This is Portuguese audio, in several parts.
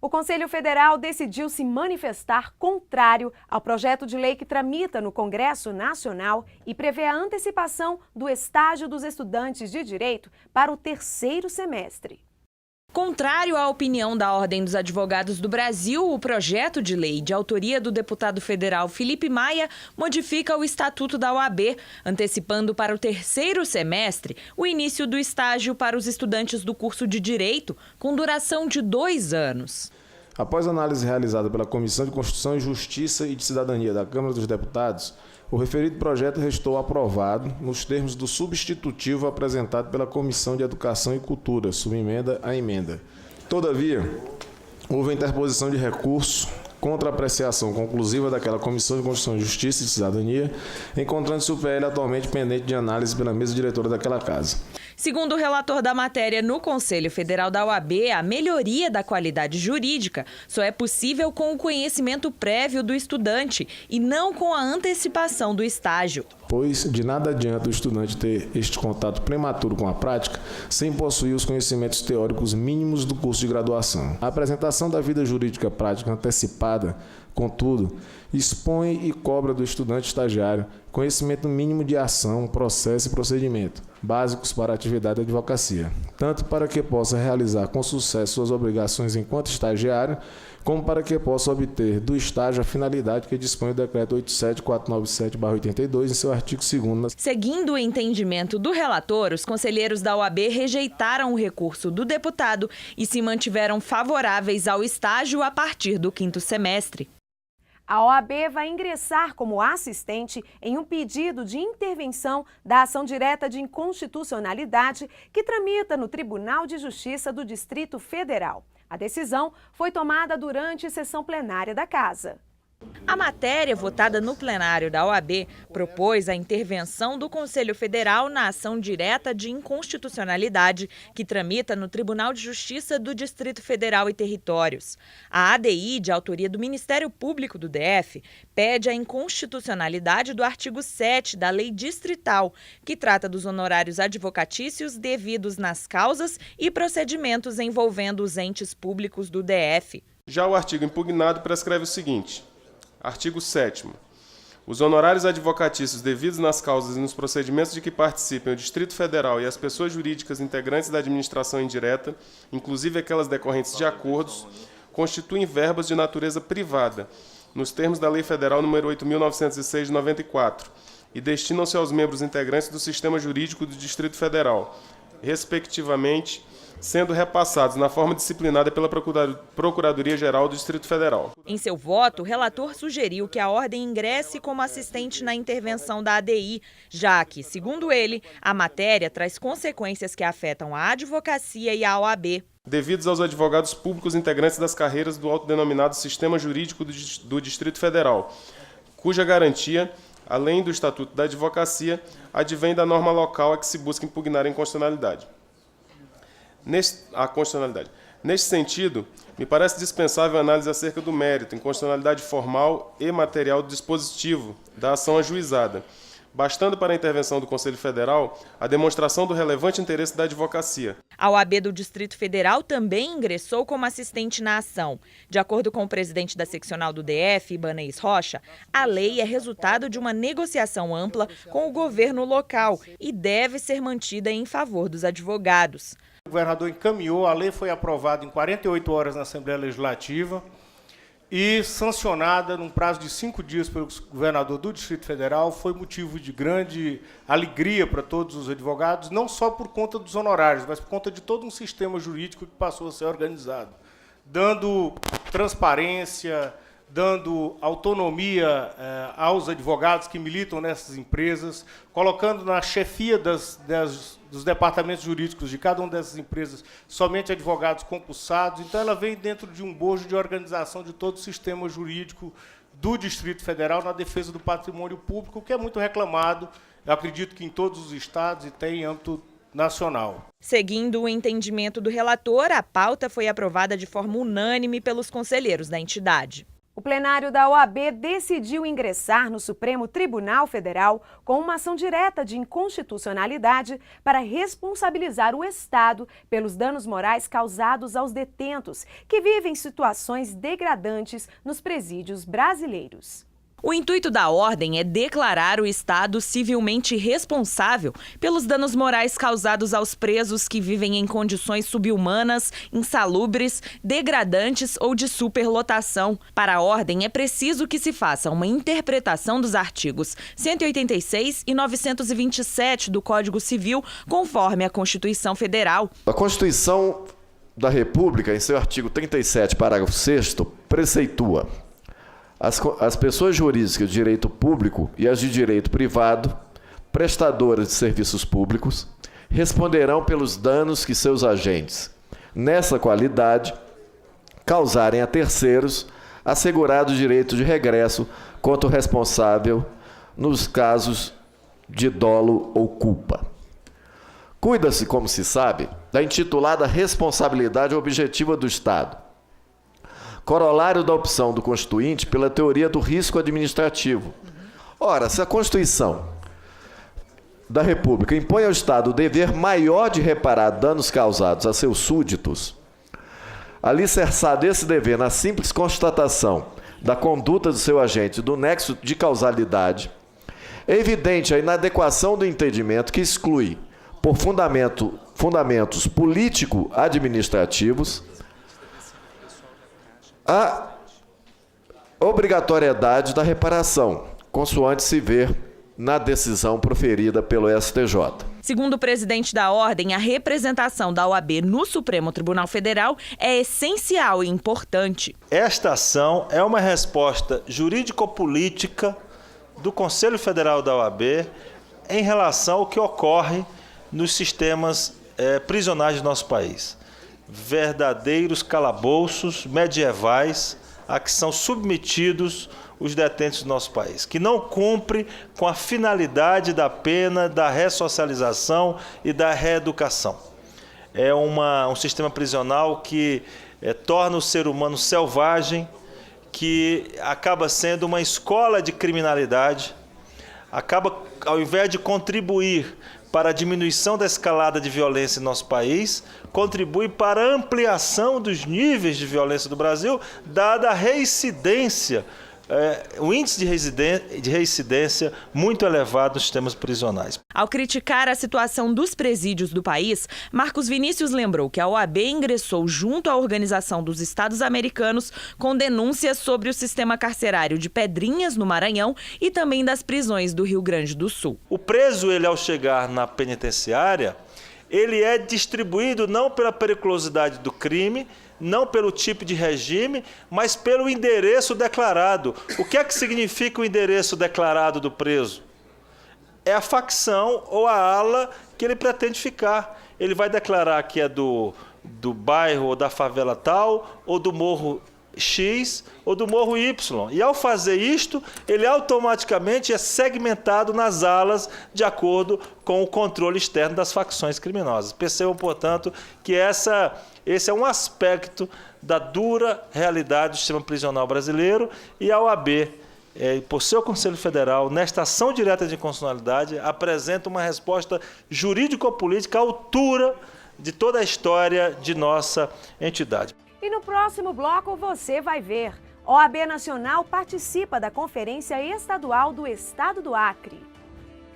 O Conselho Federal decidiu se manifestar contrário ao projeto de lei que tramita no Congresso Nacional e prevê a antecipação do estágio dos estudantes de direito para o terceiro semestre. Contrário à opinião da Ordem dos Advogados do Brasil, o projeto de lei de autoria do deputado federal Felipe Maia modifica o Estatuto da OAB, antecipando para o terceiro semestre o início do estágio para os estudantes do curso de Direito, com duração de 2 anos. Após análise realizada pela Comissão de Constituição e Justiça e de Cidadania da Câmara dos Deputados, o referido projeto restou aprovado nos termos do substitutivo apresentado pela Comissão de Educação e Cultura, subemenda à emenda. Todavia, houve a interposição de recurso contra a apreciação conclusiva daquela Comissão de Constituição e Justiça e de Cidadania, encontrando-se o PL atualmente pendente de análise pela mesa diretora daquela casa. Segundo o relator da matéria no Conselho Federal da OAB, a melhoria da qualidade jurídica só é possível com o conhecimento prévio do estudante e não com a antecipação do estágio. Pois de nada adianta o estudante ter este contato prematuro com a prática sem possuir os conhecimentos teóricos mínimos do curso de graduação. A apresentação da vida jurídica prática antecipada, contudo, expõe e cobra do estudante estagiário conhecimento mínimo de ação, processo e procedimento, básicos para a atividade da advocacia, tanto para que possa realizar com sucesso suas obrigações enquanto estagiário, como para que possa obter do estágio a finalidade que dispõe o Decreto 87.497/82 em seu artigo 2º. Seguindo o entendimento do relator, os conselheiros da OAB rejeitaram o recurso do deputado e se mantiveram favoráveis ao estágio a partir do 5º semestre. A OAB vai ingressar como assistente em um pedido de intervenção da ação direta de inconstitucionalidade que tramita no Tribunal de Justiça do Distrito Federal. A decisão foi tomada durante sessão plenária da Casa. A matéria votada no plenário da OAB propôs a intervenção do Conselho Federal na ação direta de inconstitucionalidade que tramita no Tribunal de Justiça do Distrito Federal e Territórios. A ADI, de autoria do Ministério Público do DF, pede a inconstitucionalidade do artigo 7 da Lei Distrital, que trata dos honorários advocatícios devidos nas causas e procedimentos envolvendo os entes públicos do DF. Já o artigo impugnado prescreve o seguinte: Artigo 7º. Os honorários advocatícios devidos nas causas e nos procedimentos de que participem o Distrito Federal e as pessoas jurídicas integrantes da administração indireta, inclusive aquelas decorrentes de acordos, constituem verbas de natureza privada, nos termos da Lei Federal nº 8.906 de 94, e destinam-se aos membros integrantes do sistema jurídico do Distrito Federal, respectivamente, sendo repassados na forma disciplinada pela Procuradoria-Geral do Distrito Federal. Em seu voto, o relator sugeriu que a ordem ingresse como assistente na intervenção da ADI, já que, segundo ele, a matéria traz consequências que afetam a advocacia e a OAB. Devidos aos advogados públicos integrantes das carreiras do autodenominado Sistema Jurídico do Distrito Federal, cuja garantia, além do Estatuto da Advocacia, advém da norma local a que se busca impugnar a inconstitucionalidade. Neste sentido, me parece dispensável a análise acerca do mérito, inconstitucionalidade formal e material do dispositivo da ação ajuizada, bastando para a intervenção do Conselho Federal a demonstração do relevante interesse da advocacia. A OAB do Distrito Federal também ingressou como assistente na ação. De acordo com o presidente da seccional do DF, Ibanez Rocha, a lei é resultado de uma negociação ampla com o governo local e deve ser mantida em favor dos advogados. O governador encaminhou, a lei foi aprovada em 48 horas na Assembleia Legislativa e sancionada num prazo de 5 dias pelo governador do Distrito Federal. Foi motivo de grande alegria para todos os advogados, não só por conta dos honorários, mas por conta de todo um sistema jurídico que passou a ser organizado, dando transparência, dando autonomia aos advogados que militam nessas empresas, colocando na chefia dos departamentos jurídicos de cada uma dessas empresas somente advogados concursados. Então, ela vem dentro de um bojo de organização de todo o sistema jurídico do Distrito Federal na defesa do patrimônio público, que é muito reclamado, eu acredito que em todos os estados e tem em âmbito nacional. Seguindo o entendimento do relator, a pauta foi aprovada de forma unânime pelos conselheiros da entidade. O plenário da OAB decidiu ingressar no Supremo Tribunal Federal com uma ação direta de inconstitucionalidade para responsabilizar o Estado pelos danos morais causados aos detentos que vivem situações degradantes nos presídios brasileiros. O intuito da ordem é declarar o Estado civilmente responsável pelos danos morais causados aos presos que vivem em condições subhumanas, insalubres, degradantes ou de superlotação. Para a ordem, é preciso que se faça uma interpretação dos artigos 186 e 927 do Código Civil, conforme a Constituição Federal. A Constituição da República, em seu artigo 37, parágrafo 6º, preceitua: as pessoas jurídicas de direito público e as de direito privado, prestadoras de serviços públicos, responderão pelos danos que seus agentes, nessa qualidade, causarem a terceiros, assegurado o direito de regresso contra o responsável nos casos de dolo ou culpa. Cuida-se, como se sabe, da intitulada responsabilidade objetiva do Estado, corolário da opção do Constituinte pela teoria do risco administrativo. Ora, se a Constituição da República impõe ao Estado o dever maior de reparar danos causados a seus súditos, alicerçado esse dever na simples constatação da conduta do seu agente do nexo de causalidade, é evidente a inadequação do entendimento que exclui, por fundamentos político-administrativos, a obrigatoriedade da reparação, consoante se ver na decisão proferida pelo STJ. Segundo o presidente da ordem, a representação da OAB no Supremo Tribunal Federal é essencial e importante. Esta ação é uma resposta jurídico-política do Conselho Federal da OAB em relação ao que ocorre nos sistemas prisionais do nosso país. Verdadeiros calabouços medievais a que são submetidos os detentos do nosso país, que não cumpre com a finalidade da pena, da ressocialização e da reeducação. É um sistema prisional que torna o ser humano selvagem, que acaba sendo uma escola de criminalidade, acaba, ao invés de contribuir para a diminuição da escalada de violência em nosso país, contribui para a ampliação dos níveis de violência do Brasil, dada a reincidência, o índice de reincidência muito elevado nos sistemas prisionais. Ao criticar a situação dos presídios do país, Marcos Vinícius lembrou que a OAB ingressou junto à Organização dos Estados Americanos com denúncias sobre o sistema carcerário de Pedrinhas, no Maranhão, e também das prisões do Rio Grande do Sul. O preso, ao chegar na penitenciária, ele é distribuído não pela periculosidade do crime, não pelo tipo de regime, mas pelo endereço declarado. O que é que significa o endereço declarado do preso? É a facção ou a ala que ele pretende ficar. Ele vai declarar que é do bairro ou da favela tal, ou do morro X ou do morro Y. E ao fazer isto, ele automaticamente é segmentado nas alas de acordo com o controle externo das facções criminosas. Percebam, portanto, que esse é um aspecto da dura realidade do sistema prisional brasileiro, e a OAB, por seu Conselho Federal, nesta ação direta de inconstitucionalidade, apresenta uma resposta jurídico-política à altura de toda a história de nossa entidade. E no próximo bloco você vai ver. OAB Nacional participa da Conferência Estadual do Estado do Acre.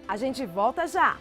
A gente volta já.